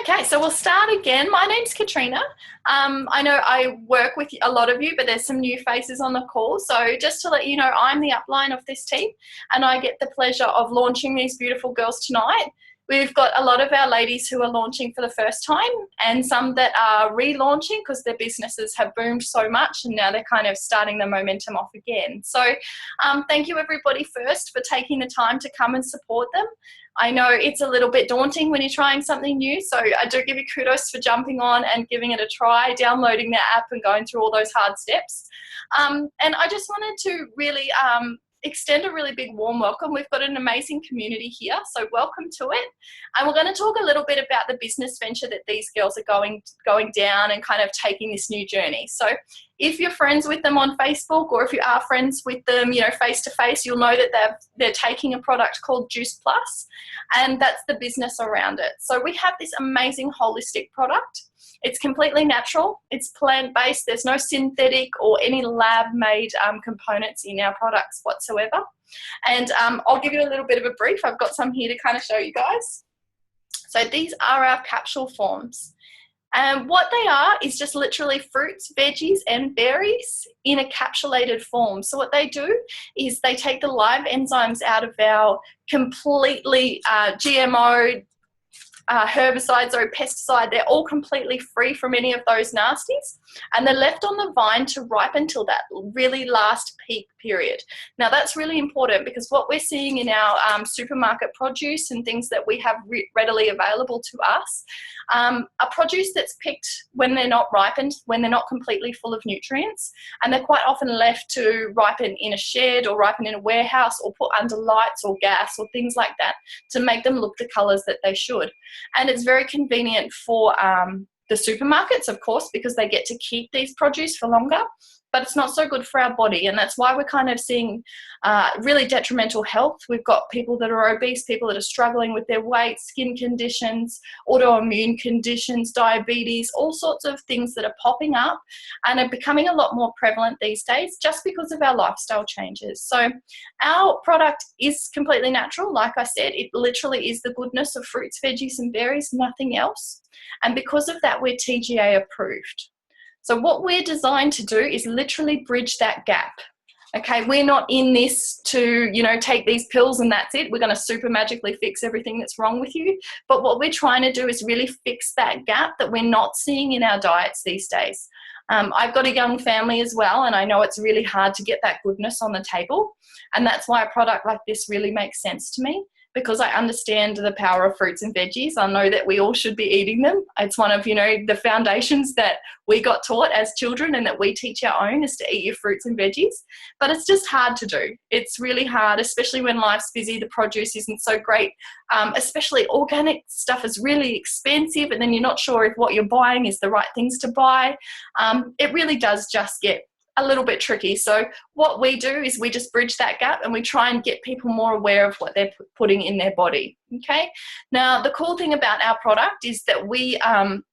Okay, so we'll start again. My name's Katrina. I know I work with a lot of you, but there's some new faces on the call. So just to let you know, I'm the upline of this team, and I get the pleasure of launching these beautiful girls tonight. We've got a lot of our ladies who are launching for the first time, and some that are relaunching because their businesses have boomed so much and now they're kind of starting the momentum off again. So thank you everybody first for taking the time to come and support them. I know it's a little bit daunting when you're trying something new, so I do give you kudos for jumping on and giving it a try, downloading the app and going through all those hard steps. And I just wanted to really extend a really big warm welcome. We've got an amazing community here, so welcome to it. And we're going to talk a little bit about the business venture that these girls are going down and kind of taking this new journey. So if you're friends with them on Facebook, or if you are friends with them, you know, face to face, you'll know that they're taking a product called Juice Plus, and that's the business around it. So we have this amazing holistic product. It's completely natural. It's plant-based. There's no synthetic or any lab-made components in our products whatsoever. And I'll give you a little bit of a brief. I've got some here to kind of show you guys. So these are our capsule forms. And what they are is just literally fruits, veggies, and berries in a capsulated form. So what they do is they take the live enzymes out of our completely GMO, herbicides or pesticide. They're all completely free from any of those nasties, and they're left on the vine to ripen till that really last peak period. Now that's really important, because what we're seeing in our supermarket produce and things that we have readily available to us are produce that's picked when they're not ripened, when they're not completely full of nutrients, and they're quite often left to ripen in a shed or ripen in a warehouse or put under lights or gas or things like that to make them look the colours that they should. And it's very convenient for the supermarkets, of course, because they get to keep these produce for longer, but it's not so good for our body. And that's why we're kind of seeing really detrimental health. We've got people that are obese, people that are struggling with their weight, skin conditions, autoimmune conditions, diabetes, all sorts of things that are popping up and are becoming a lot more prevalent these days just because of our lifestyle changes. So our product is completely natural. Like I said, it literally is the goodness of fruits, veggies, and berries, nothing else. And because of that, we're TGA approved. So what we're designed to do is literally bridge that gap. Okay, we're not in this to, you know, take these pills and that's it. We're going to super magically fix everything that's wrong with you. But what we're trying to do is really fix that gap that we're not seeing in our diets these days. I've got a young family as well, and I know it's really hard to get that goodness on the table. And that's why a product like this really makes sense to me, because I understand the power of fruits and veggies. I know that we all should be eating them. It's one of, you know, the foundations that we got taught as children and that we teach our own, is to eat your fruits and veggies. But it's just hard to do. It's really hard, especially when life's busy. The produce isn't so great, especially organic stuff is really expensive, and then you're not sure if what you're buying is the right things to buy. It really does just get a little bit tricky. So what we do is we just bridge that gap, and we try and get people more aware of what they're putting in their body. Okay. Now, the cool thing about our product is that we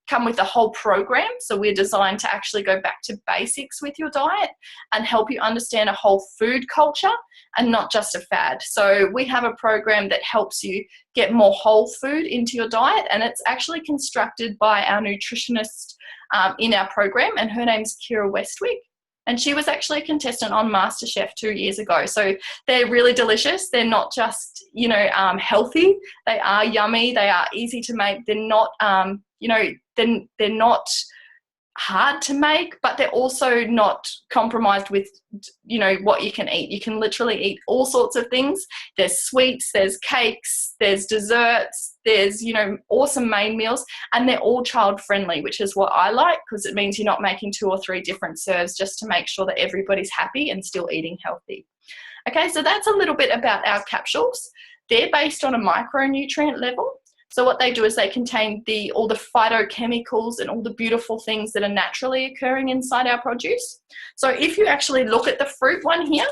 come with a whole program. So we're designed to actually go back to basics with your diet and help you understand a whole food culture and not just a fad. So we have a program that helps you get more whole food into your diet, and it's actually constructed by our nutritionist in our program, and her name's Kira Westwick. And she was actually a contestant on MasterChef 2 years ago. So they're really delicious. They're not just, you know, healthy. They are yummy. They are easy to make. They're not, you know, they're not hard to make, but they're also not compromised with, you know, what you can eat. You can literally eat all sorts of things. There's sweets, there's cakes, there's desserts, there's, you know, awesome main meals, and they're all child friendly, which is what I like, because it means you're not making 2 or 3 different serves just to make sure that everybody's happy and still eating healthy. Okay, so that's a little bit about our capsules. They're based on a micronutrient level. So what they do is they contain all the phytochemicals and all the beautiful things that are naturally occurring inside our produce. So if you actually look at the fruit one here,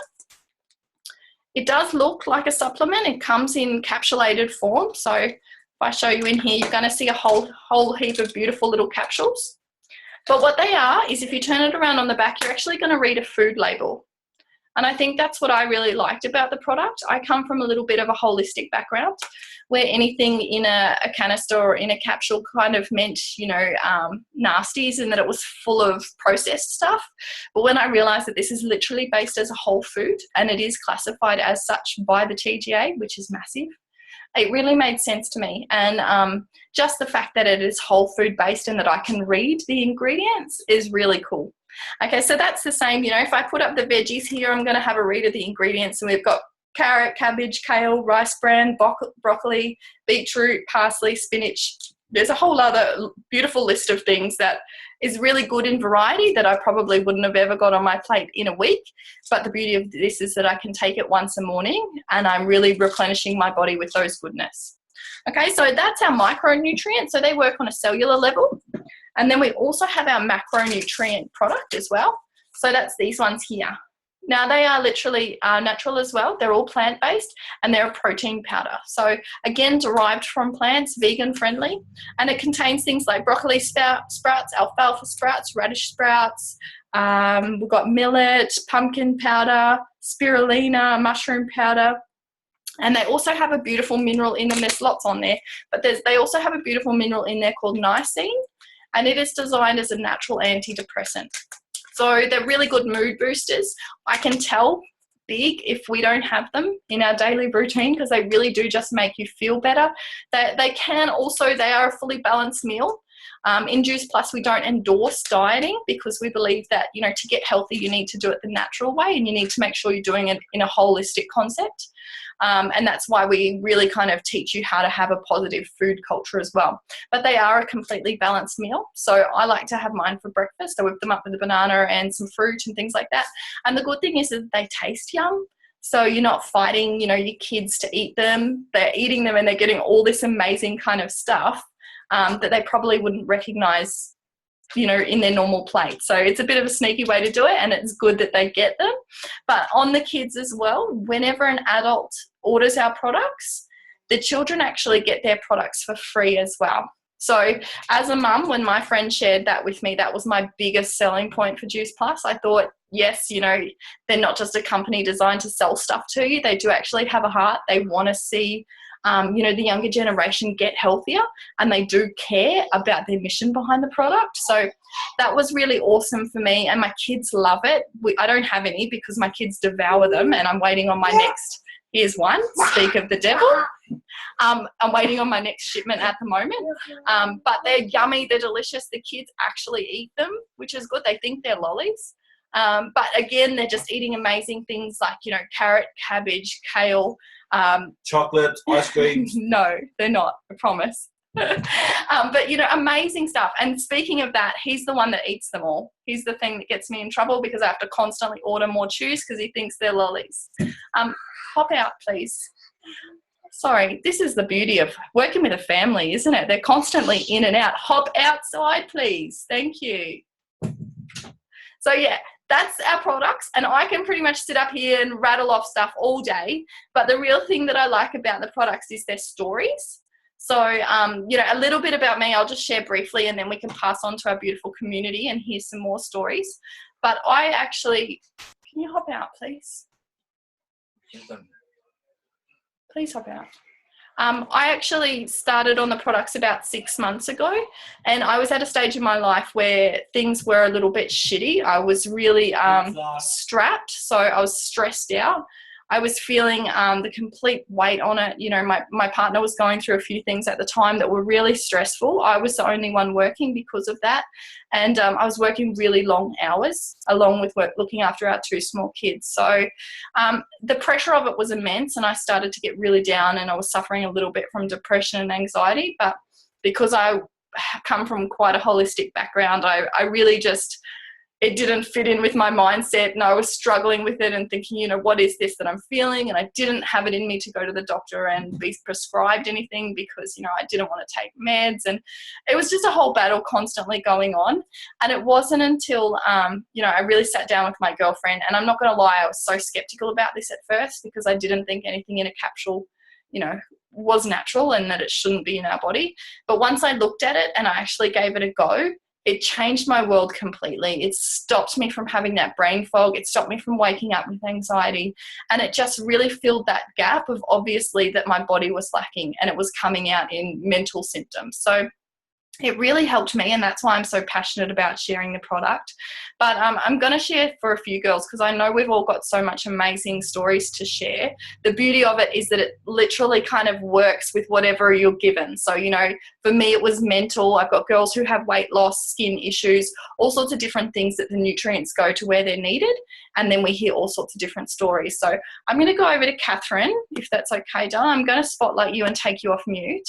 it does look like a supplement. It comes in capsulated form. So if I show you in here, you're going to see a whole heap of beautiful little capsules. But what they are is, if you turn it around on the back, you're actually going to read a food label. And I think that's what I really liked about the product. I come from a little bit of a holistic background where anything in a canister or in a capsule kind of meant, nasties, and that it was full of processed stuff. But when I realized that this is literally based as a whole food and it is classified as such by the TGA, which is massive, it really made sense to me. And just the fact that it is whole food based and that I can read the ingredients is really cool. Okay, so that's the same, if I put up the veggies here, I'm going to have a read of the ingredients, and we've got carrot, cabbage, kale, rice bran, broccoli, beetroot, parsley, spinach. There's a whole other beautiful list of things that is really good in variety that I probably wouldn't have ever got on my plate in a week. But the beauty of this is that I can take it once a morning and I'm really replenishing my body with those goodness. Okay, so that's our micronutrients. So they work on a cellular level. And then we also have our macronutrient product as well. So that's these ones here. Now they are literally natural as well. They're all plant-based and they're a protein powder. So again, derived from plants, vegan friendly. And it contains things like broccoli sprouts, alfalfa sprouts, radish sprouts. We've got millet, pumpkin powder, spirulina, mushroom powder. And they also have a beautiful mineral in them. There's lots on there. But they also have a beautiful mineral in there called niacin. And it is designed as a natural antidepressant. So they're really good mood boosters. I can tell big if we don't have them in our daily routine because they really do just make you feel better. They are a fully balanced meal. In Juice Plus, we don't endorse dieting because we believe that, to get healthy, you need to do it the natural way and you need to make sure you're doing it in a holistic concept. And that's why we really kind of teach you how to have a positive food culture as well. But they are a completely balanced meal. So I like to have mine for breakfast. I whip them up with a banana and some fruit and things like that. And the good thing is that they taste yum. So you're not fighting, your kids to eat them. They're eating them and they're getting all this amazing kind of stuff that they probably wouldn't recognize in their normal plate. So it's a bit of a sneaky way to do it, and it's good that they get them. But on the kids as well, whenever an adult orders our products, the children actually get their products for free as well. So as a mum, when my friend shared that with me, that was my biggest selling point for Juice Plus. I thought, yes, they're not just a company designed to sell stuff to you. They do actually have a heart. They want to see the younger generation get healthier, and they do care about their mission behind the product. So that was really awesome for me, and my kids love it. I don't have any because my kids devour them, and I'm waiting on my next. Here's one. Speak of the devil. I'm waiting on my next shipment at the moment. But they're yummy. They're delicious. The kids actually eat them, which is good. They think they're lollies. But again, they're just eating amazing things like, carrot, cabbage, kale. Chocolate, ice cream. No, they're not, I promise. But, amazing stuff. And speaking of that, he's the one that eats them all. He's the thing that gets me in trouble because I have to constantly order more chews because he thinks they're lollies. Hop out, please. Sorry, this is the beauty of working with a family, isn't it? They're constantly in and out. Hop outside, please. Thank you. So, yeah. That's our products, and I can pretty much sit up here and rattle off stuff all day, but the real thing that I like about the products is their stories. So, a little bit about me, I'll just share briefly, and then we can pass on to our beautiful community and hear some more stories. But can you hop out, please? Please hop out. I actually started on the products about 6 months ago, and I was at a stage in my life where things were a little bit shitty. I was really strapped, so I was stressed out. I was feeling the complete weight on it. My partner was going through a few things at the time that were really stressful. I was the only one working because of that. And I was working really long hours along with looking after our 2 small kids. So the pressure of it was immense, and I started to get really down, and I was suffering a little bit from depression and anxiety. But because I come from quite a holistic background, I really just... it didn't fit in with my mindset, and I was struggling with it and thinking, what is this that I'm feeling? And I didn't have it in me to go to the doctor and be prescribed anything because, I didn't want to take meds. And it was just a whole battle constantly going on. And it wasn't until, I really sat down with my girlfriend, and I'm not going to lie, I was so skeptical about this at first because I didn't think anything in a capsule, was natural and that it shouldn't be in our body. But once I looked at it and I actually gave it a go, it changed my world completely. It stopped me from having that brain fog. It stopped me from waking up with anxiety. And it just really filled that gap of obviously that my body was lacking, and it was coming out in mental symptoms. So it really helped me, and that's why I'm so passionate about sharing the product. But I'm going to share for a few girls, because I know we've all got so much amazing stories to share. The beauty of it is that it literally kind of works with whatever you're given. So, you know, for me, it was mental. I've got girls who have weight loss, skin issues, all sorts of different things that the nutrients go to where they're needed. And then we hear all sorts of different stories. So I'm going to go over to Catherine, if that's okay, Dana. I'm going to spotlight you and take you off mute.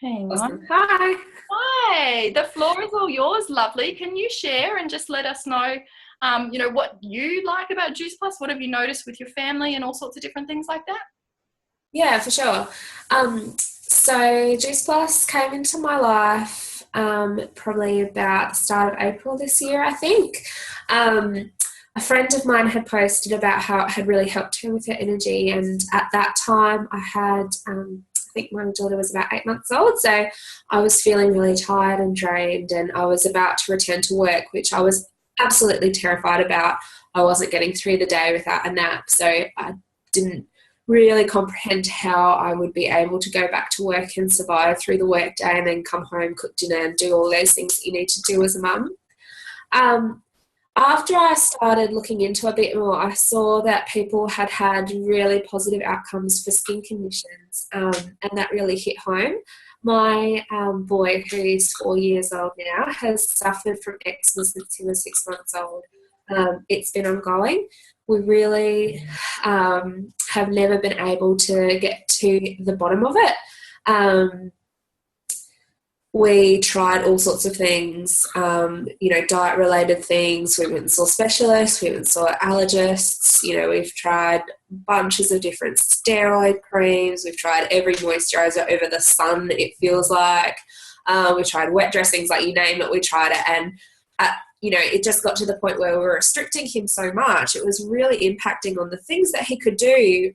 Hang on. Hi. Hi. The floor is all yours. Lovely. Can you share and just let us know, you know, what you like about Juice Plus? What have you noticed with your family and all sorts of different things like that? Yeah, for sure. So Juice Plus came into my life probably about the start of April this year, I think. A friend of mine had posted about how it had really helped her with her energy, and at that time I had I think my daughter was about 8 months old, so I was feeling really tired and drained, and I was about to return to work, which I was absolutely terrified about. I wasn't getting through the day without a nap, so I didn't really comprehend how I would be able to go back to work and survive through the work day and then come home, cook dinner and do all those things that you need to do as a mum. After I started looking into a bit more, I saw that people had had really positive outcomes for skin conditions, and that really hit home. My boy, who's 4 years old now, has suffered from eczema since he was 6 months old. It's been ongoing. We really have never been able to get to the bottom of it. We tried all sorts of things, diet-related things. We went and saw specialists. We went and saw allergists. You know, we've tried bunches of different steroid creams. We've tried every moisturizer over the sun, it feels like. We tried wet dressings, like you name it, we tried it. And, it just got to the point where we were restricting him so much. It was really impacting on the things that he could do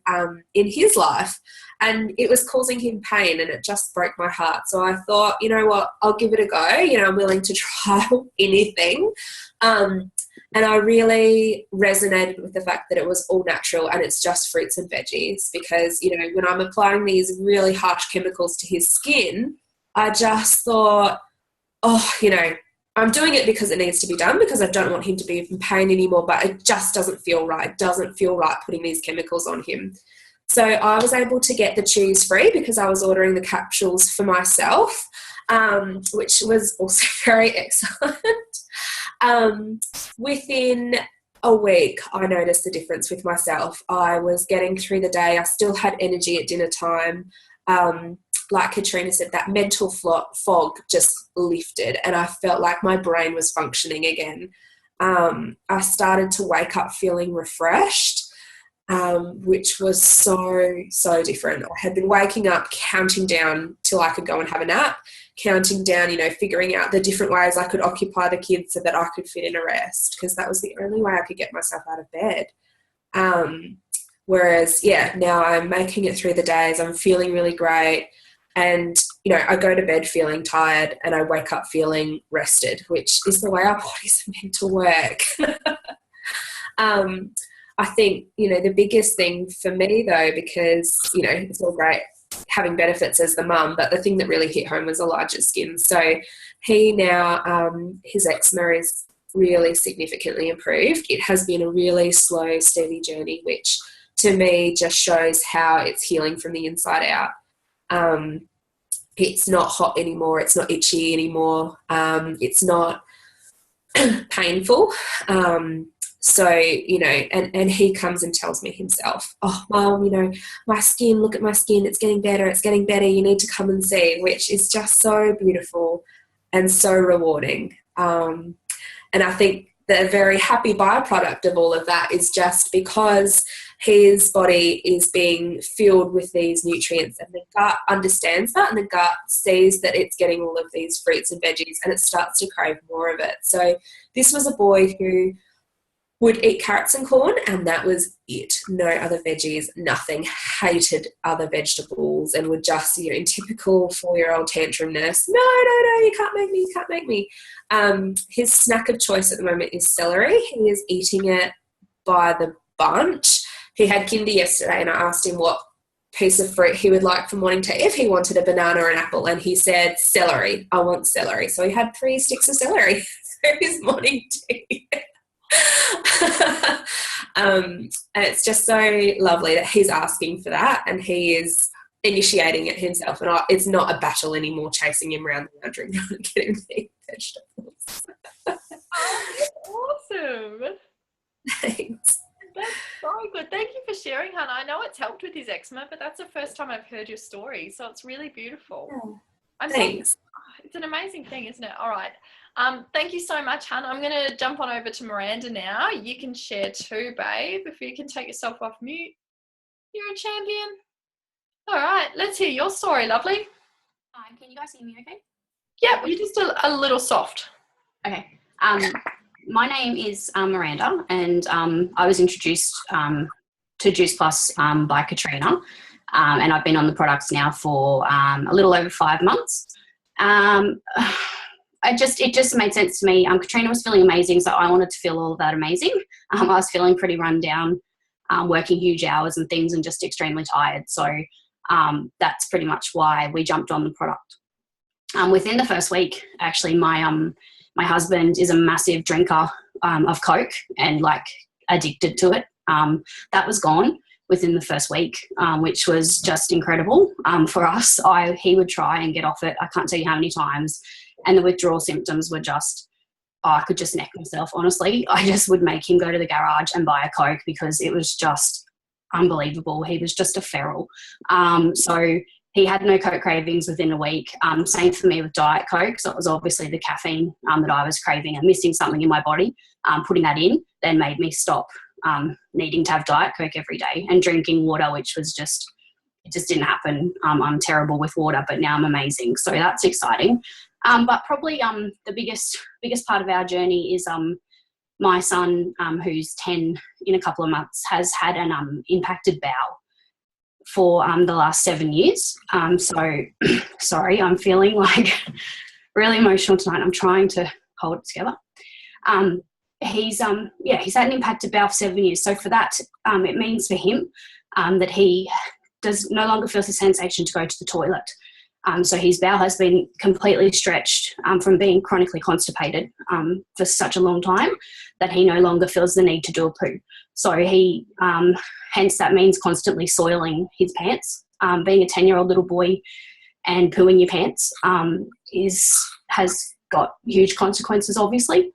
in his life. And it was causing him pain, and it just broke my heart. So I thought, you know what, I'll give it a go. You know, I'm willing to try anything. And I really resonated with the fact that it was all natural and it's just fruits and veggies, because, you know, when I'm applying these really harsh chemicals to his skin, I just thought, I'm doing it because it needs to be done, because I don't want him to be in pain anymore, but it just doesn't feel right. It doesn't feel right putting these chemicals on him. So I was able to get the chews free because I was ordering the capsules for myself, which was also very excellent. Within a week, I noticed the difference with myself. I was getting through the day. I still had energy at dinner time. Like Katrina said, that mental fog just lifted, and I felt like my brain was functioning again. I started to wake up feeling refreshed. Which was so different. I had been waking up counting down till I could go and have a nap, counting down, figuring out the different ways I could occupy the kids so that I could fit in a rest, because that was the only way I could get myself out of bed. Whereas, now I'm making it through the days. I'm feeling really great. And, I go to bed feeling tired and I wake up feeling rested, which is the way our bodies are meant to work. I think, the biggest thing for me though, because, it's all great having benefits as the mum, but the thing that really hit home was a larger skin. So he now, his eczema is really significantly improved. It has been a really slow, steady journey, which to me just shows how it's healing from the inside out. It's not hot anymore. It's not itchy anymore. It's not painful. So, and he comes and tells me himself, oh, Mum, my skin, look at my skin. It's getting better. It's getting better. You need to come and see, which is just so beautiful and so rewarding. And I think the very happy byproduct of all of that is just because his body is being filled with these nutrients, and the gut understands that, and the gut sees that it's getting all of these fruits and veggies, and it starts to crave more of it. So this was a boy who would eat carrots and corn, and that was it. No other veggies, nothing. Hated other vegetables, and would just, in typical 4-year-old tantrum nurse, no, you can't make me, you can't make me. His snack of choice at the moment is celery. He is eating it by the bunch. He had kinder yesterday, and I asked him what piece of fruit he would like for morning tea, if he wanted a banana or an apple, and he said, celery, I want celery. So he had 3 sticks of celery for his morning tea. And it's just so lovely that he's asking for that, and he is initiating it himself, and it's not a battle anymore chasing him around the laundry room and getting him to eat vegetables. Oh, awesome. Thanks. That's so good. Thank you for sharing, Hannah. I know it's helped with his eczema, but that's the first time I've heard your story, so it's really beautiful. Thanks. It's an amazing thing, isn't it? All right. Thank you so much, Hannah. I'm going to jump on over to Miranda now. You can share too, babe, if you can take yourself off mute. You're a champion. All right. Let's hear your story, lovely. Hi, can you guys hear me okay? Yep, you're just a little soft. Okay. My name is Miranda, and I was introduced to Juice Plus by Katrina, and I've been on the products now for a little over 5 months. It just made sense to me. Katrina was feeling amazing, so I wanted to feel all of that amazing. I was feeling pretty run down, working huge hours and things, and just extremely tired. So that's pretty much why we jumped on the product. Within the first week, actually, my husband is a massive drinker of Coke and like addicted to it. That was gone within the first week, which was just incredible for us. He would try and get off it. I can't tell you how many times. And the withdrawal symptoms were just, I could just neck myself, honestly. I just would make him go to the garage and buy a Coke because it was just unbelievable. He was just a feral. So he had no Coke cravings within a week. Same for me with Diet Coke. So it was obviously the caffeine that I was craving and missing something in my body. Putting that in then made me stop needing to have Diet Coke every day and drinking water, which was just, it just didn't happen. I'm terrible with water, but now I'm amazing. So that's exciting. But probably the biggest part of our journey is my son, who's 10 in a couple of months, has had an impacted bowel for the last 7 years. So sorry, I'm feeling like really emotional tonight. I'm trying to hold it together. He's had an impacted bowel for 7 years. So for that, it means for him that he no longer feels the sensation to go to the toilet. So his bowel has been completely stretched from being chronically constipated for such a long time that he no longer feels the need to do a poo. So he, hence that means constantly soiling his pants. Being a 10-year-old little boy and pooing your pants has got huge consequences, obviously.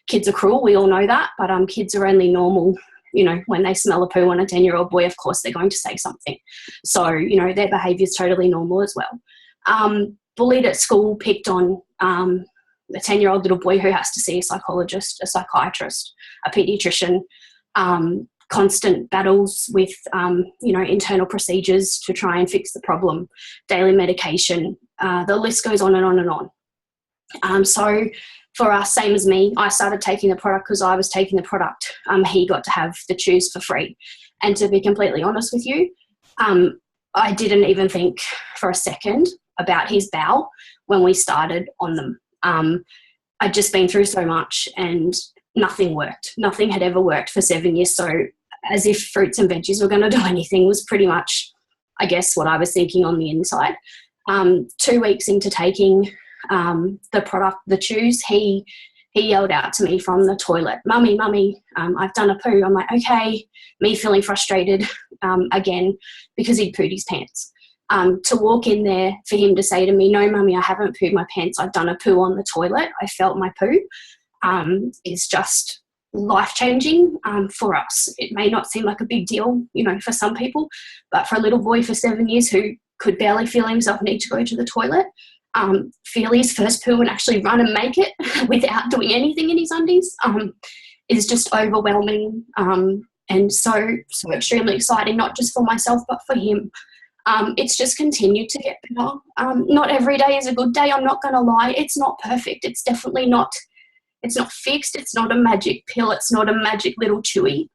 Kids are cruel, we all know that, but kids are only normal. When they smell a poo on a 10-year-old boy, of course, they're going to say something. So, their behaviour is totally normal as well. Bullied at school, picked on a 10-year-old little boy who has to see a psychologist, a psychiatrist, a paediatrician, constant battles with, internal procedures to try and fix the problem, daily medication. The list goes on and on and on. So for us, same as me, I started taking the product because I was taking the product. He got to have the chews for free. And to be completely honest with you, I didn't even think for a second about his bowel when we started on them. I'd just been through so much and nothing worked. Nothing had ever worked for 7 years. So as if fruits and veggies were going to do anything was pretty much, I guess, what I was thinking on the inside. 2 weeks into taking the product, the chews, he yelled out to me from the toilet, Mummy, I've done a poo. I'm like, okay, me feeling frustrated again because he'd pooed his pants. To walk in there for him to say to me, no, Mummy, I haven't pooed my pants. I've done a poo on the toilet. I felt my poo is just life-changing for us. It may not seem like a big deal, for some people, but for a little boy for 7 years who could barely feel himself need to go to the toilet, feel his first poo and actually run and make it without doing anything in his undies is just overwhelming and so extremely exciting, not just for myself but for him. It's just continued to get better. Not every day is a good day, I'm not going to lie. It's not perfect. It's definitely not it's not fixed, it's not a magic pill, it's not a magic little chewy,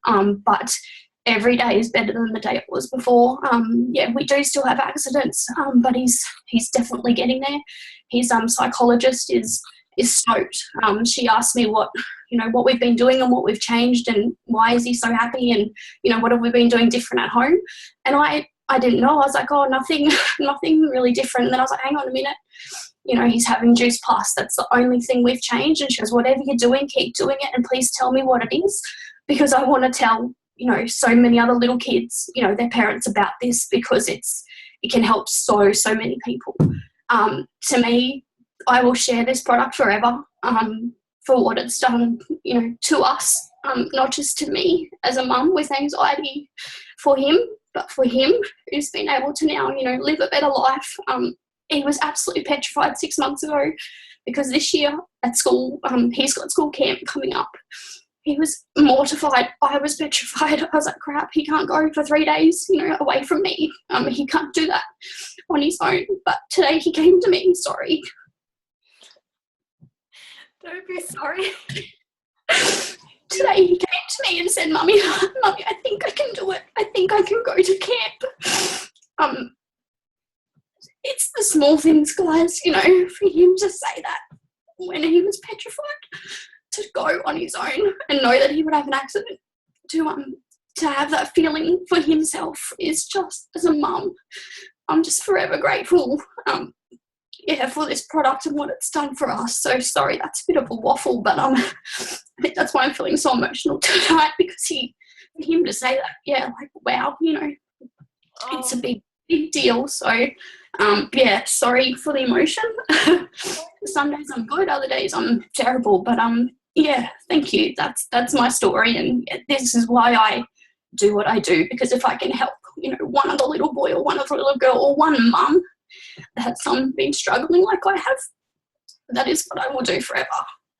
but every day is better than the day it was before. Yeah, we do still have accidents, but he's definitely getting there. His psychologist is stoked. She asked me what we've been doing and what we've changed and why is he so happy and, what have we been doing different at home? And I didn't know. I was like, oh, nothing really different. And then I was like, hang on a minute. He's having Juice Plus. That's the only thing we've changed. And she goes, whatever you're doing, keep doing it. And please tell me what it is, because I want to tell, so many other little kids, their parents about this, because it can help so many people. To me, I will share this product forever, for what it's done, to us, not just to me as a mum with anxiety for him, but for him who's been able to now, live a better life. He was absolutely petrified 6 months ago because this year at school, he's got school camp coming up. He was mortified. I was petrified. I was like, crap, he can't go for 3 days, away from me. He can't do that on his own. But today he came to me, sorry. Don't be sorry. Today he came to me and said, Mummy, I think I can do it. I think I can go to camp. It's the small things, guys, for him to say that when he was petrified, to go on his own and know that he would have an accident, to have that feeling for himself is just, as a mum, I'm just forever grateful. For this product and what it's done for us. So sorry, that's a bit of a waffle, but I think that's why I'm feeling so emotional tonight, because for him to say that, wow, it's a big deal. So sorry for the emotion. Some days I'm good, other days I'm terrible, but thank you. That's my story, and this is why I do what I do, because if I can help, one other little boy or one other little girl or one mum that's been struggling like I have, that is what I will do forever.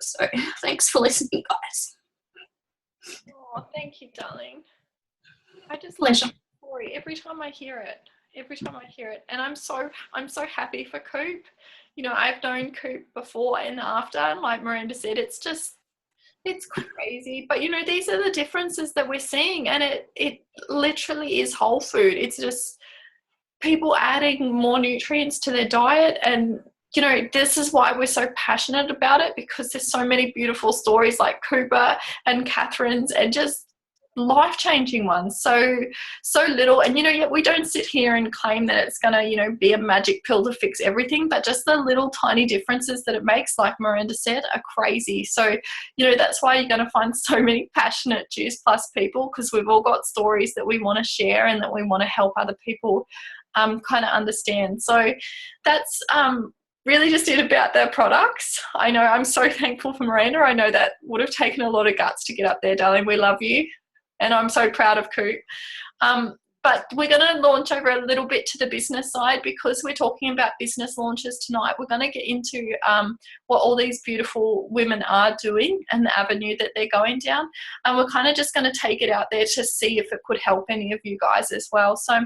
So thanks for listening, guys. Oh, thank you, darling. I just Pleasure. love the story every time I hear it. And I'm so happy for Coop. I've known Coop before and after, like Miranda said, it's crazy. But these are the differences that we're seeing, and it literally is whole food. It's just people adding more nutrients to their diet, and this is why we're so passionate about it, because there's so many beautiful stories like Cooper and Catherine's, and just life-changing ones. So little, and yet we don't sit here and claim that it's going to be a magic pill to fix everything, but just the little tiny differences that it makes, like Miranda said, are crazy. So that's why you're going to find so many passionate Juice Plus people, because we've all got stories that we want to share and that we want to help other people kind of understand. So that's really just it about their products. I know I'm so thankful for Miranda. I know that would have taken a lot of guts to get up there, darling. We love you, and I'm so proud of Coop. But we're going to launch over a little bit to the business side, because we're talking about business launches tonight. We're going to get into what all these beautiful women are doing and the avenue that they're going down. And we're kind of just going to take it out there to see if it could help any of you guys as well. So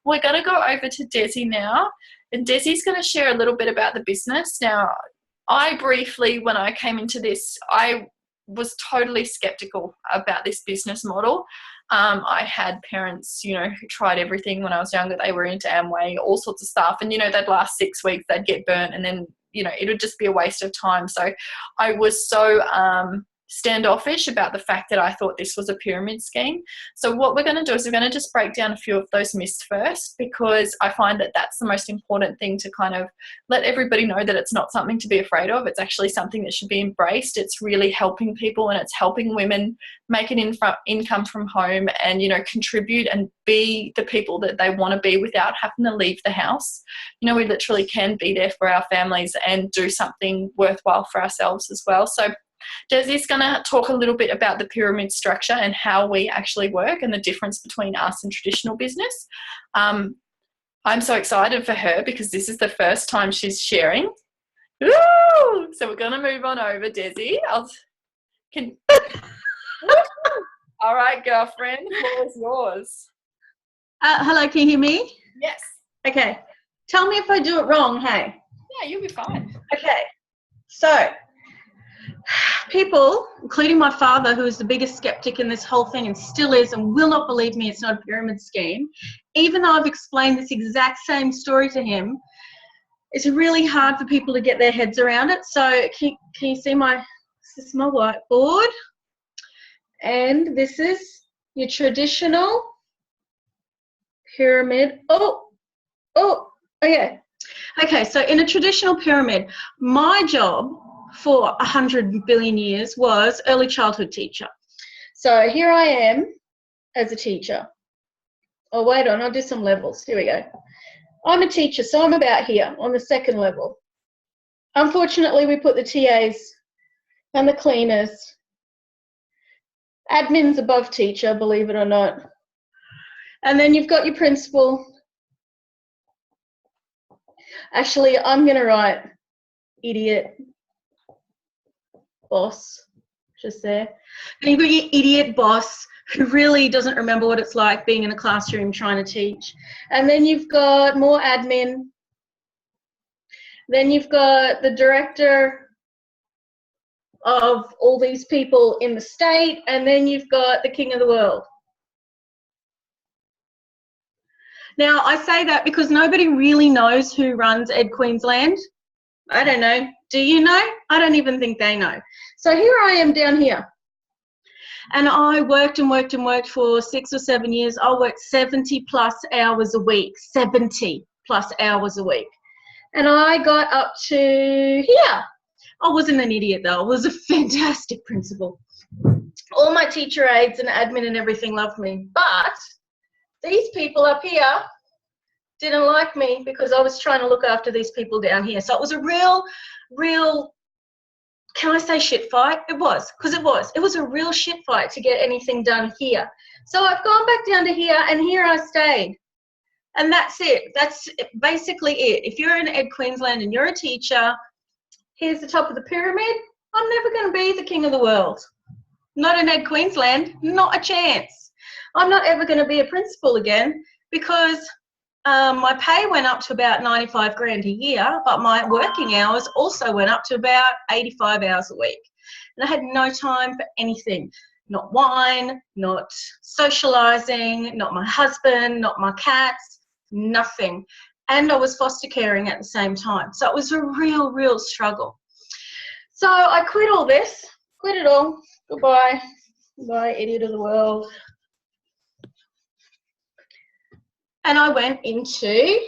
we're going to go over to Desi now. And Desi's going to share a little bit about the business. Now, I briefly, when I came into this, I was totally skeptical about this business model. I had parents, who tried everything when I was younger. They were into Amway, all sorts of stuff. And, they'd last 6 weeks, they'd get burnt, and then, it would just be a waste of time. So I was so standoffish about the fact that I thought this was a pyramid scheme. So what we're going to do is we're going to just break down a few of those myths first, because I find that that's the most important thing, to kind of let everybody know that it's not something to be afraid of. It's actually something that should be embraced. It's really helping people, and it's helping women make an income from home and, contribute and be the people that they want to be without having to leave the house. We literally can be there for our families and do something worthwhile for ourselves as well. So Desi's going to talk a little bit about the pyramid structure and how we actually work and the difference between us and traditional business. I'm so excited for her, because this is the first time she's sharing. Woo! So we're going to move on over, Desi. All right, girlfriend, the floor is yours. Hello, can you hear me? Yes. Okay. Tell me if I do it wrong, hey? Yeah, you'll be fine. Okay. So people, including my father, who is the biggest skeptic in this whole thing and still is and will not believe me it's not a pyramid scheme, even though I've explained this exact same story to him, it's really hard for people to get their heads around it. So can you see this is my whiteboard, and this is your traditional pyramid. Okay, so in a traditional pyramid, my job for 100 billion years was early childhood teacher. So here I am as a teacher. Oh, wait on, I'll do some levels. Here we go. I'm a teacher, so I'm about here on the second level. Unfortunately, we put the TAs and the cleaners. Admin's above teacher, believe it or not. And then you've got your principal. Actually, I'm going to write idiot boss just there. And you've got your idiot boss who really doesn't remember what it's like being in a classroom trying to teach. And then you've got more admin. Then you've got the director of all these people in the state, and then you've got the king of the world. Now, I say that because nobody really knows who runs Ed Queensland. I don't know. Do you know? I don't even think they know. So here I am down here. And I worked and worked and worked for 6 or 7 years. I worked 70 plus hours a week. 70 plus hours a week. And I got up to here. I wasn't an idiot though. I was a fantastic principal. All my teacher aides and admin and everything loved me. But these people up here didn't like me because I was trying to look after these people down here. So it was a real, can I say shit fight? It was, because it was. It was a real shit fight to get anything done here. So I've gone back down to here, and here I stayed. And that's it. That's basically it. If you're in Ed Queensland and you're a teacher, here's the top of the pyramid. I'm never going to be the king of the world. Not in Ed Queensland. Not a chance. I'm not ever going to be a principal again because my pay went up to about 95 grand a year, but my working hours also went up to about 85 hours a week. And I had no time for anything. Not wine, not socialising, not my husband, not my cats, nothing. And I was foster caring at the same time. So it was a real struggle. So I quit all this, quit it all. Goodbye. Goodbye, idiot of the world. And I went into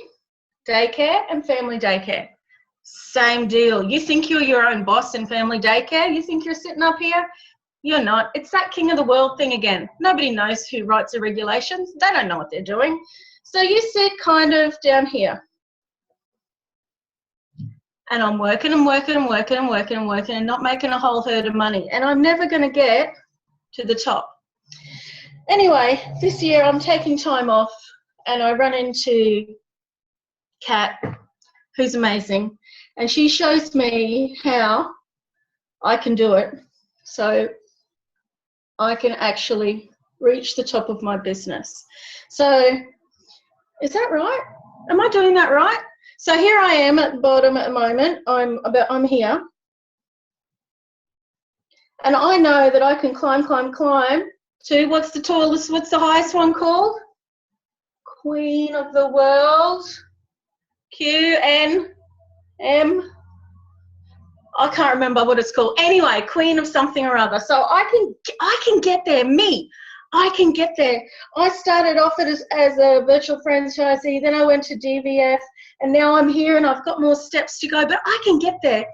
daycare and family daycare. Same deal. You think you're your own boss in family daycare? You think you're sitting up here? You're not. It's that king of the world thing again. Nobody knows who writes the regulations. They don't know what they're doing. So you sit kind of down here. And I'm working and working and working and working and working and not making a whole herd of money. And I'm never going to get to the top. Anyway, this year I'm taking time off. And I run into Kat, who's amazing, and she shows me how I can do it so I can actually reach the top of my business. So is that right? Am I doing that right? So here I am at the bottom at the moment. I'm here. And I know that I can climb to what's the highest one called? Queen of the world, QNM. I can't remember what it's called. Anyway, queen of something or other. So I can get there. I can get there. I started off as a virtual franchisee, then I went to DVF, and now I'm here and I've got more steps to go, but I can get there.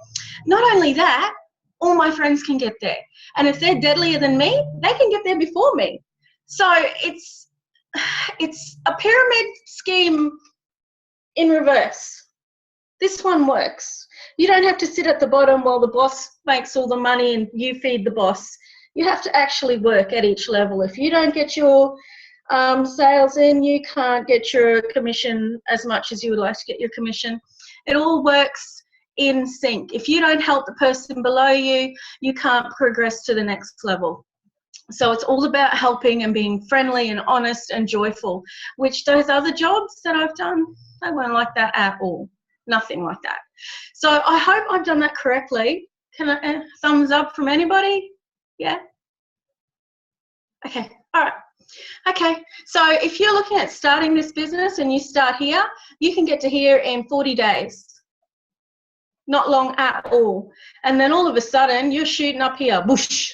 Not only that, all my friends can get there. And if they're deadlier than me, they can get there before me. So it's a pyramid scheme in reverse. This one works. You don't have to sit at the bottom while the boss makes all the money and you feed the boss. You have to actually work at each level. If you don't get your sales in, you can't get your commission as much as you would like to get your commission. It all works in sync. If you don't help the person below you, you can't progress to the next level. So it's all about helping and being friendly and honest and joyful, which those other jobs that I've done, they weren't like that at all. Nothing like that. So I hope I've done that correctly. Can I, thumbs up from anybody? Yeah? Okay, all right. Okay, so if you're looking at starting this business and you start here, you can get to here in 40 days. Not long at all. And then all of a sudden, you're shooting up here, whoosh,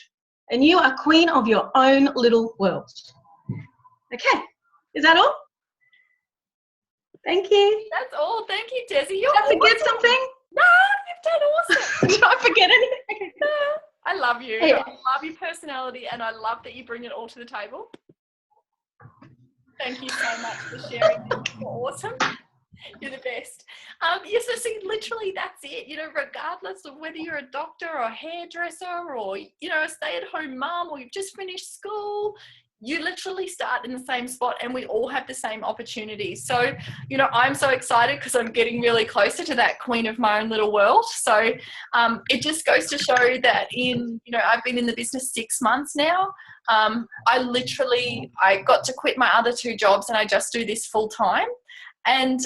and you are queen of your own little world. Okay, is that all? Thank you. That's all. Thank you, Desi. You're Did I forget awesome. something? No, you've done awesome. Did I forget anything? Okay. I love you. Yeah. I love your personality, and I love that you bring it all to the table. Thank you so much for sharing. You're awesome. You're the best. Yes, so see, literally that's it. You know, regardless of whether you're a doctor or a hairdresser or, you know, a stay-at-home mum or you've just finished school, you literally start in the same spot and we all have the same opportunities. So, you know, I'm so excited because I'm getting really closer to that queen of my own little world. So it just goes to show that I've been in the business 6 months now. I got to quit my other 2 jobs and I just do this full time. And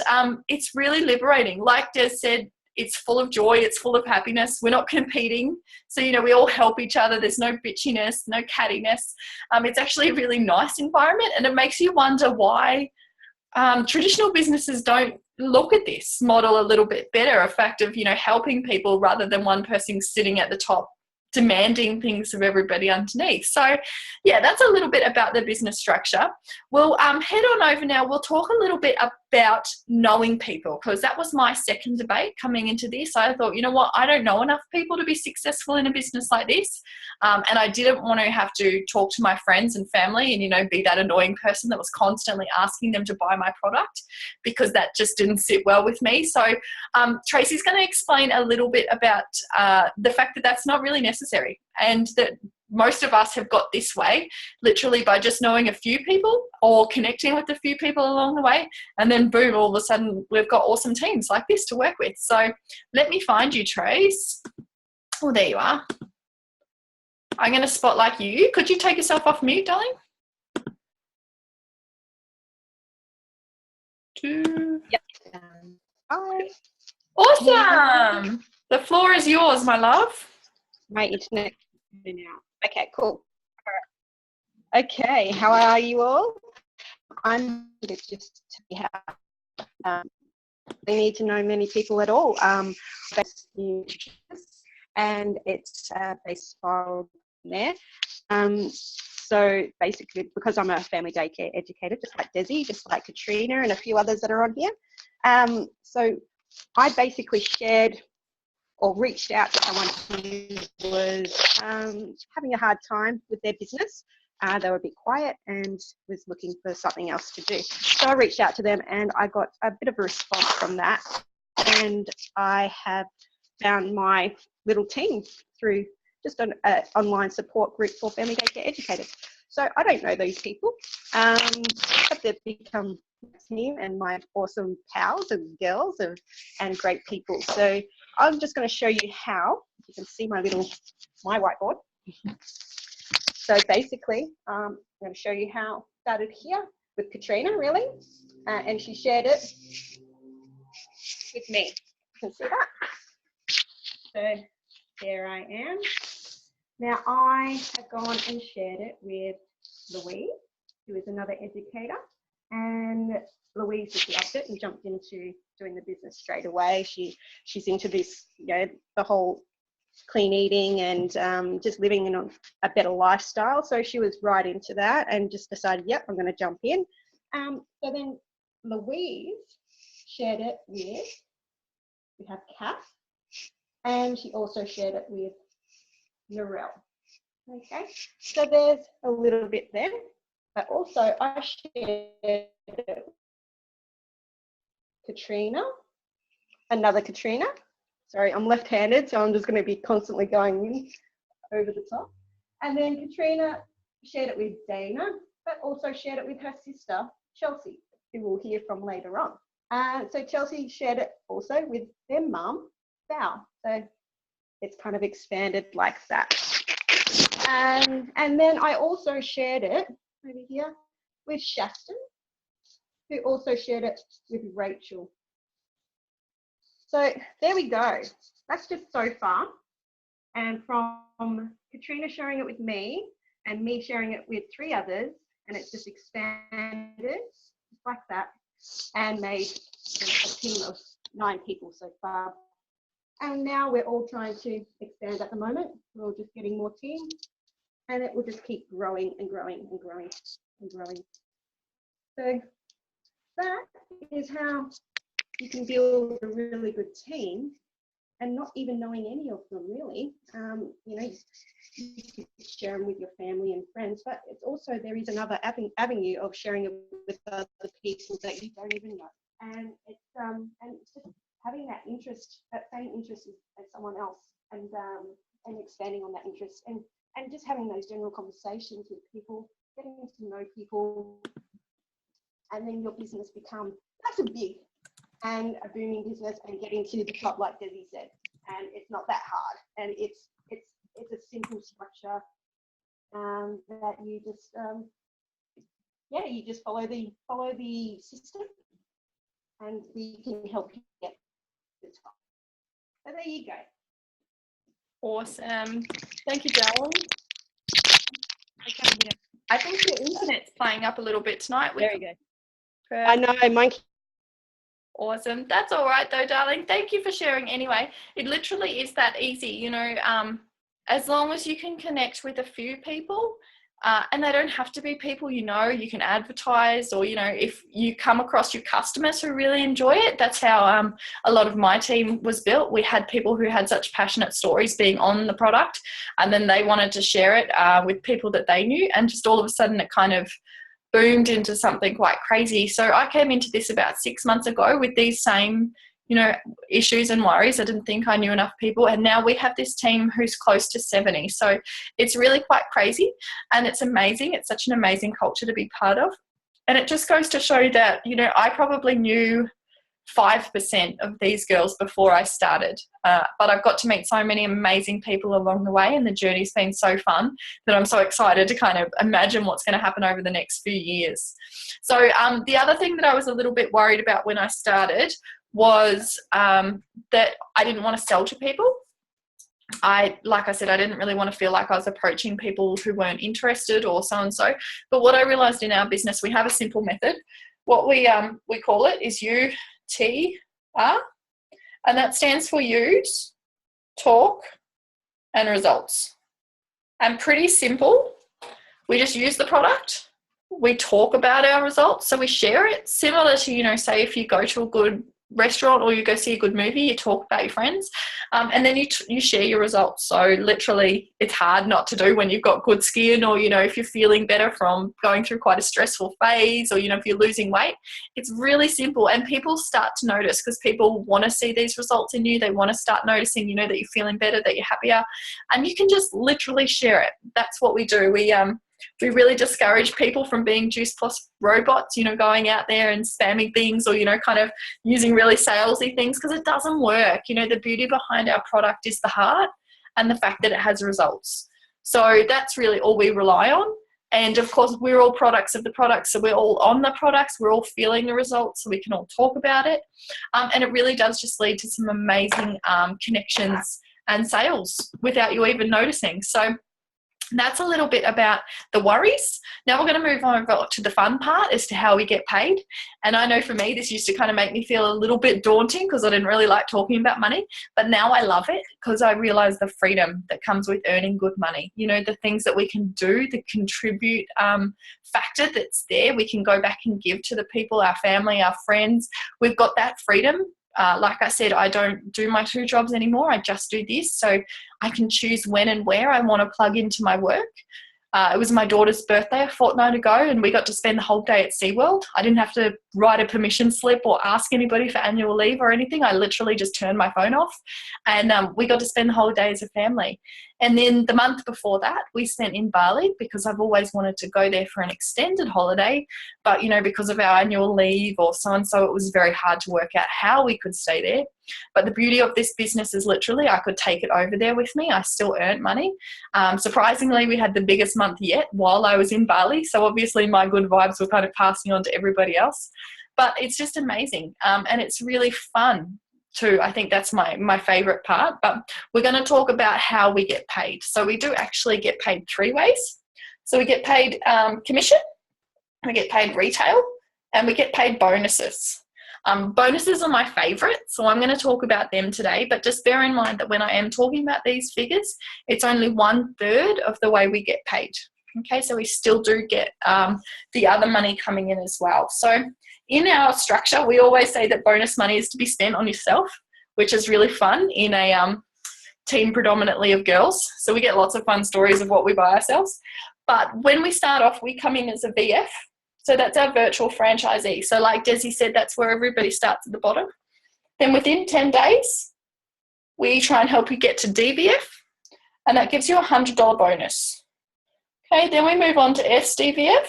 it's really liberating. Like Des said, it's full of joy. It's full of happiness. We're not competing. So, you know, we all help each other. There's no bitchiness, no cattiness. It's actually a really nice environment. And it makes you wonder why traditional businesses don't look at this model a little bit better, a fact of, you know, helping people rather than one person sitting at the top demanding things of everybody underneath. So yeah, that's a little bit about the business structure. We'll head on over now. We'll talk a little bit about knowing people, because that was my second debate coming into this. I thought, you know what, I don't know enough people to be successful in a business like this. And I didn't want to have to talk to my friends and family and, you know, be that annoying person that was constantly asking them to buy my product, because that just didn't sit well with me. So Tracy's going to explain a little bit about the fact that that's not really necessary, and that most of us have got this way literally by just knowing a few people or connecting with a few people along the way, and then boom, all of a sudden we've got awesome teams like this to work with. So let me find you, Trace. Oh, there you are. I'm going to spotlight you. Could you take yourself off mute, darling? 2. Yep. Hi. Awesome. The floor is yours, my love. My internet now. Okay, cool. All right. Okay, how are you all? I'm just how they need to know many people at all. And it's based on there. So basically, because I'm a family daycare educator, just like Desi, just like Katrina and a few others that are on here. So I basically shared or reached out to someone who was having a hard time with their business. They were a bit quiet and was looking for something else to do. So I reached out to them and I got a bit of a response from that. And I have found my little team through just an online support group for family daycare educators. So I don't know those people, but they've become me and my awesome pals and girls and great people. So I'm just going to show you how. You can see my whiteboard. So basically, I'm going to show you how it started here with Katrina, really, and she shared it with me. You can see that. So there I am. Now I have gone and shared it with Louise, who is another educator, and Louise just loved it and jumped into doing the business straight away. She's into this, you know, the whole clean eating and just living in a better lifestyle. So she was right into that and just decided, yep, I'm going to jump in. So then Louise shared it with, we have Kath, and she also shared it with Narelle. Okay, so there's a little bit there, but also I shared it with Katrina, another Katrina. Sorry, I'm left-handed, so I'm just going to be constantly going in over the top. And then Katrina shared it with Dana, but also shared it with her sister, Chelsea, who we'll hear from later on. So Chelsea shared it also with their mum, Val. So it's kind of expanded like that. And then I also shared it over here with Shaston, who also shared it with Rachel. So there we go. That's just so far. And from Katrina sharing it with me and me sharing it with 3 others, and it's just expanded just like that and made a team of 9 people so far. And now we're all trying to expand at the moment. We're all just getting more team, and it will just keep growing and growing and growing and growing. So that is how you can build a really good team and not even knowing any of them really. You know, you can share them with your family and friends, but it's also, there is another avenue of sharing it with other people that you don't even know. And it's just having that interest, that same interest as someone else, and expanding on that interest, and just having those general conversations with people, getting to know people, and then your business become nice and big and a booming business and getting to the top, like Desi said. And it's not that hard, and it's a simple structure that you just you just follow the system, and we can help you get to the top. So there you go. Awesome. Thank you, Darren. Okay, yeah. I think your internet's playing up a little bit tonight. There you go. I know, mine. Awesome. That's all right though, darling. Thank you for sharing anyway. It literally is that easy, you know, as long as you can connect with a few people, and they don't have to be people you know, you can advertise, or, you know, if you come across your customers who really enjoy it. That's how a lot of my team was built. We had people who had such passionate stories being on the product, and then they wanted to share it with people that they knew, and just all of a sudden it kind of boomed into something quite crazy. So I came into this about 6 months ago with these same, you know, issues and worries. I didn't think I knew enough people, and now we have this team who's close to 70. So it's really quite crazy, and it's amazing. It's such an amazing culture to be part of. And it just goes to show that, you know, I probably knew 5% of these girls before I started, but I've got to meet so many amazing people along the way, and the journey's been so fun that I'm so excited to kind of imagine what's going to happen over the next few years. So the other thing that I was a little bit worried about when I started was that I didn't want to sell to people. Like I said, I didn't really want to feel like I was approaching people who weren't interested or so and so. But what I realized in our business, we have a simple method. What we call it is UTR, and that stands for use, talk, and results. And pretty simple. We just use the product. We talk about our results, so we share it. Similar to, you know, say if you go to a good restaurant or you go see a good movie, you talk about your friends, and then you share your results. So literally it's hard not to do when you've got good skin, or, you know, if you're feeling better from going through quite a stressful phase, or, you know, if you're losing weight. It's really simple, and people start to notice, because people want to see these results in you. They want to start noticing, you know, that you're feeling better, that you're happier, and you can just literally share it. That's what we do. We really discourage people from being Juice Plus robots, you know, going out there and spamming things, or, you know, kind of using really salesy things, because it doesn't work. You know, the beauty behind our product is the heart and the fact that it has results. So that's really all we rely on. And of course, we're all products of the product. So we're all on the products. We're all feeling the results, so we can all talk about it. And it really does just lead to some amazing connections and sales without you even noticing. So that's a little bit about the worries. Now we're going to move over to the fun part as to how we get paid. And I know for me, this used to kind of make me feel a little bit daunting, because I didn't really like talking about money. But now I love it, because I realize the freedom that comes with earning good money. You know, the things that we can do, the contribute factor that's there. We can go back and give to the people, our family, our friends. We've got that freedom. Like I said, I don't do my 2 jobs anymore. I just do this. So I can choose when and where I want to plug into my work. It was my daughter's birthday a fortnight ago, and we got to spend the whole day at SeaWorld. I didn't have to write a permission slip or ask anybody for annual leave or anything. I literally just turned my phone off, and we got to spend the whole day as a family. And then the month before that, we spent in Bali, because I've always wanted to go there for an extended holiday. But, you know, because of our annual leave or so and so, it was very hard to work out how we could stay there. But the beauty of this business is literally I could take it over there with me. I still earned money. Surprisingly, we had the biggest month yet while I was in Bali. So obviously my good vibes were kind of passing on to everybody else. But it's just amazing. And it's really fun. too. I think that's my favorite part, but we're going to talk about how we get paid. So we do actually get paid 3 ways. So we get paid commission, we get paid retail, and we get paid bonuses. Bonuses are my favorite, so I'm going to talk about them today, but just bear in mind that when I am talking about these figures, it's only 1/3 of the way we get paid. Okay, so we still do get the other money coming in as well. So in our structure, we always say that bonus money is to be spent on yourself, which is really fun in a team predominantly of girls. So we get lots of fun stories of what we buy ourselves. But when we start off, we come in as a VF. So that's our virtual franchisee. So like Desi said, that's where everybody starts at the bottom. Then within 10 days, we try and help you get to DVF, and that gives you a $100 bonus. Okay, then we move on to SDVF,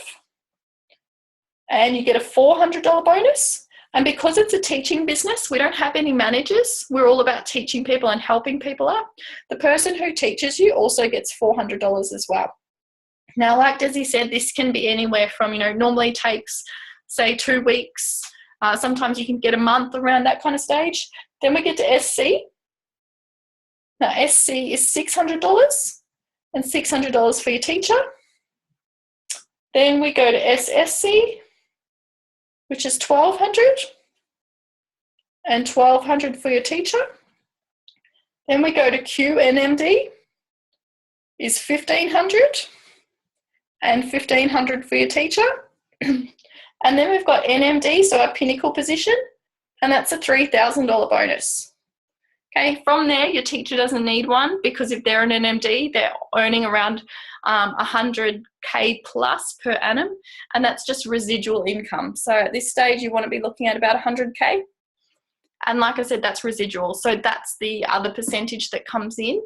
and you get a $400 bonus. And because it's a teaching business, we don't have any managers. We're all about teaching people and helping people out. The person who teaches you also gets $400 as well. Now, like Desi said, this can be anywhere from, normally takes, say, 2 weeks. Sometimes you can get a month around that kind of stage. Then we get to SC. Now, SC is $600 and $600 for your teacher. Then we go to SSC, which is $1,200 and $1,200 for your teacher. Then we go to QNMD, is $1,500 and $1,500 for your teacher. And then we've got NMD, so our pinnacle position, and that's a $3,000 bonus. Okay, from there, your teacher doesn't need one, because if they're an NMD, they're earning around 100K plus per annum, and that's just residual income. So at this stage, you want to be looking at about 100K. And like I said, that's residual. So that's the other percentage that comes in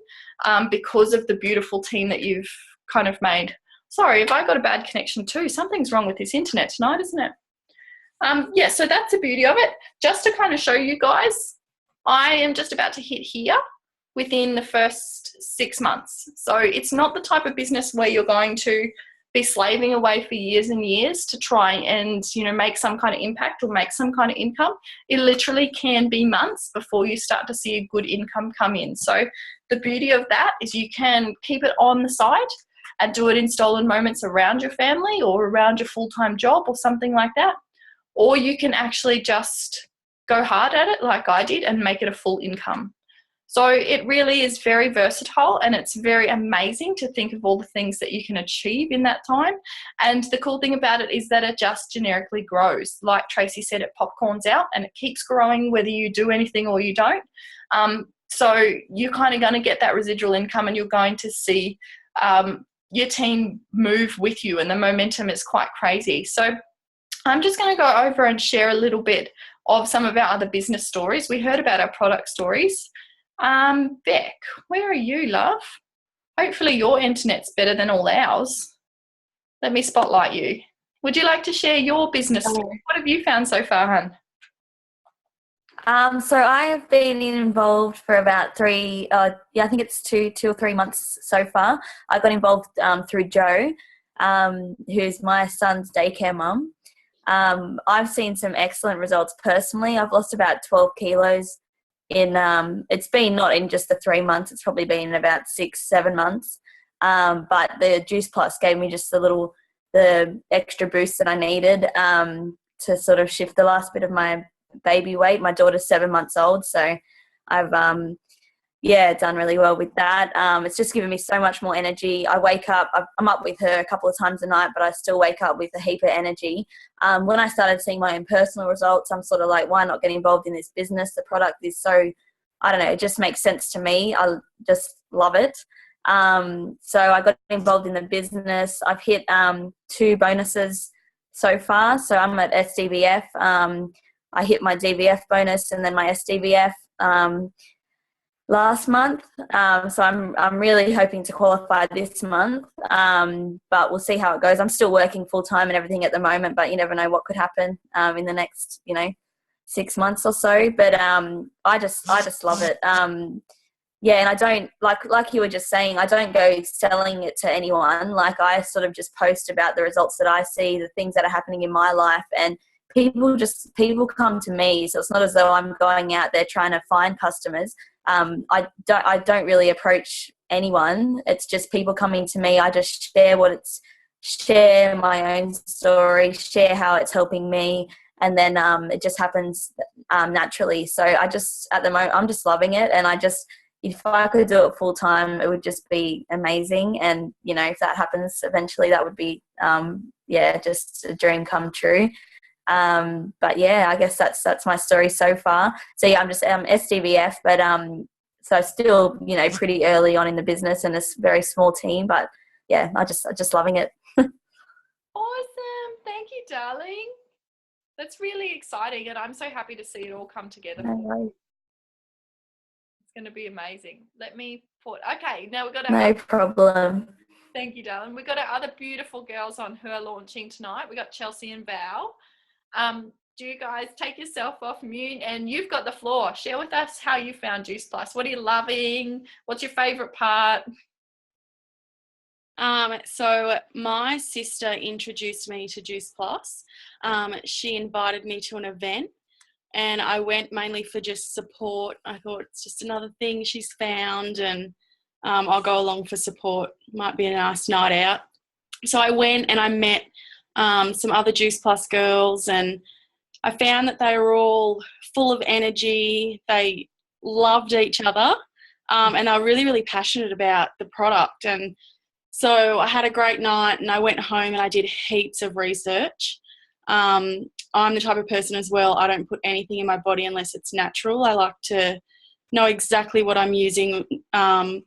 because of the beautiful team that you've kind of made. Sorry, if I got a bad connection too. Something's wrong with this internet tonight, isn't it? Yeah, so that's the beauty of it. Just to kind of show you guys, I am just about to hit here within the first 6 months. So it's not the type of business where you're going to be slaving away for years and years to try and, make some kind of impact or make some kind of income. It literally can be months before you start to see a good income come in. So the beauty of that is you can keep it on the side and do it in stolen moments around your family or around your full-time job or something like that. Or you can actually just go hard at it like I did and make it a full income. So it really is very versatile, and it's very amazing to think of all the things that you can achieve in that time. And the cool thing about it is that it just generically grows. Like Tracy said, it popcorns out and it keeps growing whether you do anything or you don't. So you're kind of going to get that residual income, and you're going to see your team move with you, and the momentum is quite crazy. So I'm just going to go over and share a little bit of some of our other business stories. We heard about our product stories. Beck, where are you, love? Hopefully your internet's better than all ours. Let me spotlight you. Would you like to share your business story? What have you found so far, hun? So I have been involved for about I think it's two or 3 months so far. I got involved through Jo, who's my son's daycare mum. I've seen some excellent results personally. I've lost about 12 kilos it's been not in just the 3 months, it's probably been about 6-7 months. But the Juice Plus gave me just the extra boost that I needed to sort of shift the last bit of my baby weight. My daughter's 7 months old, so I've done really well with that. It's just given me so much more energy. I wake up, I'm up with her a couple of times a night, but I still wake up with a heap of energy. When I started seeing my own personal results, I'm sort of like, why not get involved in this business? The product is so, I don't know, it just makes sense to me. I just love it. So I got involved in the business. I've hit 2 bonuses so far. So I'm at SDVF. I hit my DVF bonus and then my SDVF last month. So I'm really hoping to qualify this month. But we'll see how it goes. I'm still working full time and everything at the moment, but you never know what could happen in the next 6 months or so. But I just love it. Yeah, and I don't like you were just saying, I don't go selling it to anyone. Like I sort of just post about the results that I see, the things that are happening in my life, and people come to me, so it's not as though I'm going out there trying to find customers. I don't really approach anyone. It's just people coming to me. I just share my own story, share how it's helping me, and then it just happens naturally. So at the moment, I'm just loving it, and if I could do it full time, it would just be amazing. And if that happens eventually, that would be just a dream come true. But yeah, I guess that's my story so far. So yeah, I'm just SDVF, but so still pretty early on in the business and a very small team. But yeah, I'm just loving it. Awesome. Thank you, darling. That's really exciting, and I'm so happy to see it all come together. No worries. It's going to be amazing. Okay, now we've got No problem. Thank you, darling. We've got our other beautiful girls on who are launching tonight. We've got Chelsea and Val. Do you guys take yourself off mute, and you've got the floor. Share with us how you found Juice Plus. What are you loving? What's your favourite part? So my sister introduced me to Juice Plus. She invited me to an event, and I went mainly for just support. I thought it's just another thing she's found, and I'll go along for support. Might be a nice night out. So I went and I met some other Juice Plus girls, and I found that they were all full of energy. They loved each other, and they were really, really passionate about the product. And so I had a great night, and I went home and I did heaps of research. I'm the type of person as well, I don't put anything in my body unless it's natural. I like to know exactly what I'm using, not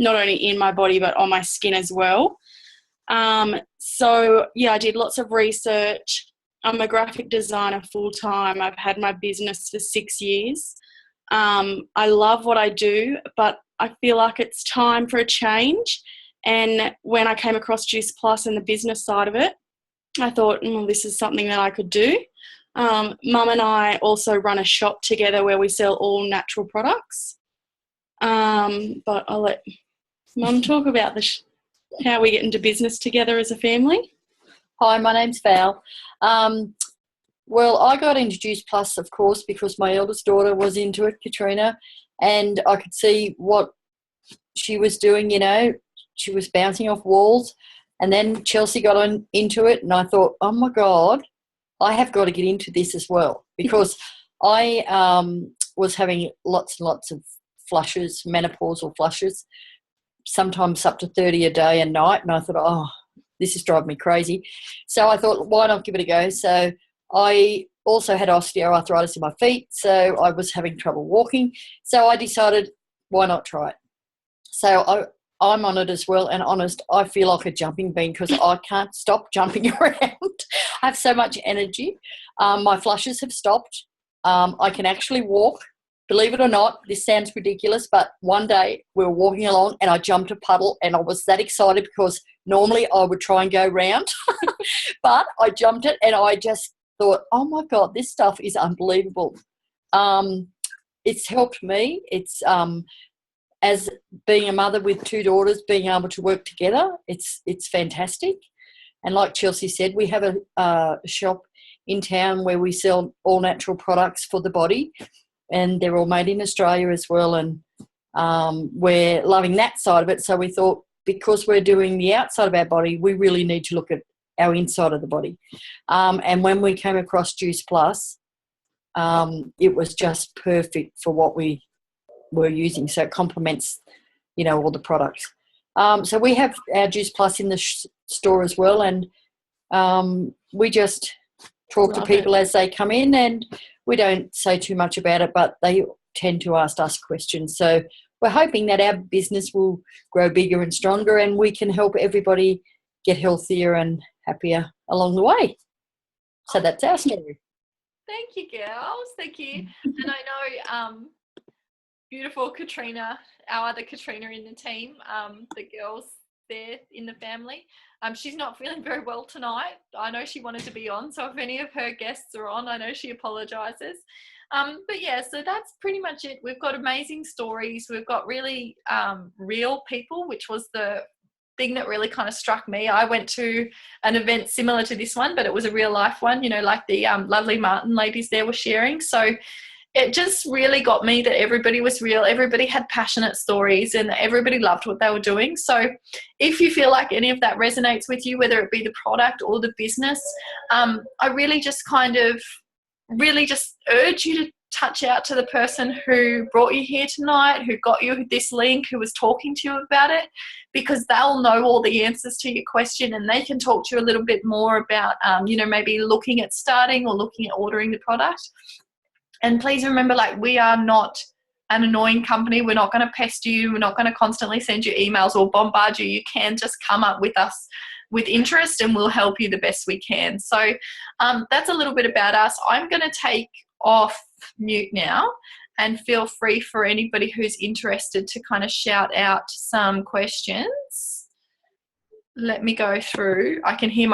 only in my body but on my skin as well. So yeah, I did lots of research. I'm a graphic designer full-time. I've had my business for 6 years. I love what I do, but I feel like it's time for a change. And when I came across Juice Plus and the business side of it, I thought, this is something that I could do. Mum and I also run a shop together where we sell all natural products. But I'll let Mum talk about how we get into business together as a family. Hi, my name's Val. Well, I got into Juice Plus, of course, because my eldest daughter was into it, Katrina, and I could see what she was doing, She was bouncing off walls, and then Chelsea got into it, and I thought, oh, my God, I have got to get into this as well, because I was having lots and lots of flushes, menopausal flushes, sometimes up to 30 a day and night, and I thought, oh, this is driving me crazy. So I thought, why not give it a go? So I also had osteoarthritis in my feet, so I was having trouble walking. So I decided, why not try it? So I'm on it as well, and honest, I feel like a jumping bean because I can't stop jumping around. I have so much energy. My flushes have stopped. I can actually walk. Believe it or not, this sounds ridiculous, but one day we were walking along and I jumped a puddle, and I was that excited because normally I would try and go round, but I jumped it and I just thought, oh, my God, this stuff is unbelievable. It's helped me. It's as being a mother with 2 daughters, being able to work together, it's fantastic. And like Chelsea said, we have a shop in town where we sell all natural products for the body, and they're all made in Australia as well, and we're loving that side of it. So we thought, because we're doing the outside of our body, we really need to look at our inside of the body. And when we came across Juice Plus, it was just perfect for what we were using, so it complements all the products. So we have our Juice Plus in the store as well, and we just talk to people as they come in, and we don't say too much about it, but they tend to ask us questions. So we're hoping that our business will grow bigger and stronger, and we can help everybody get healthier and happier along the way. So that's our story. Thank you, girls. Thank you. And I know beautiful Katrina, our other Katrina in the team, the girls there in the family. She's not feeling very well tonight. I know she wanted to be on, so if any of her guests are on, I know she apologises. But yeah, so that's pretty much it. We've got amazing stories. We've got really real people, which was the thing that really kind of struck me. I went to an event similar to this one, but it was a real life one, you know, like the lovely Martin ladies there were sharing. So it just really got me that everybody was real, everybody had passionate stories, and everybody loved what they were doing. So if you feel like any of that resonates with you, whether it be the product or the business, I really just urge you to touch out to the person who brought you here tonight, who got you this link, who was talking to you about it, because they'll know all the answers to your question, and they can talk to you a little bit more about, you know, maybe looking at starting or looking at ordering the product. And please remember, like, we are not an annoying company. We're not going to pester you. We're not going to constantly send you emails or bombard you. You can just come up with us with interest, and we'll help you the best we can. So that's a little bit about us. I'm going to take off mute now, and feel free for anybody who's interested to kind of shout out some questions. Let me go through. I can hear my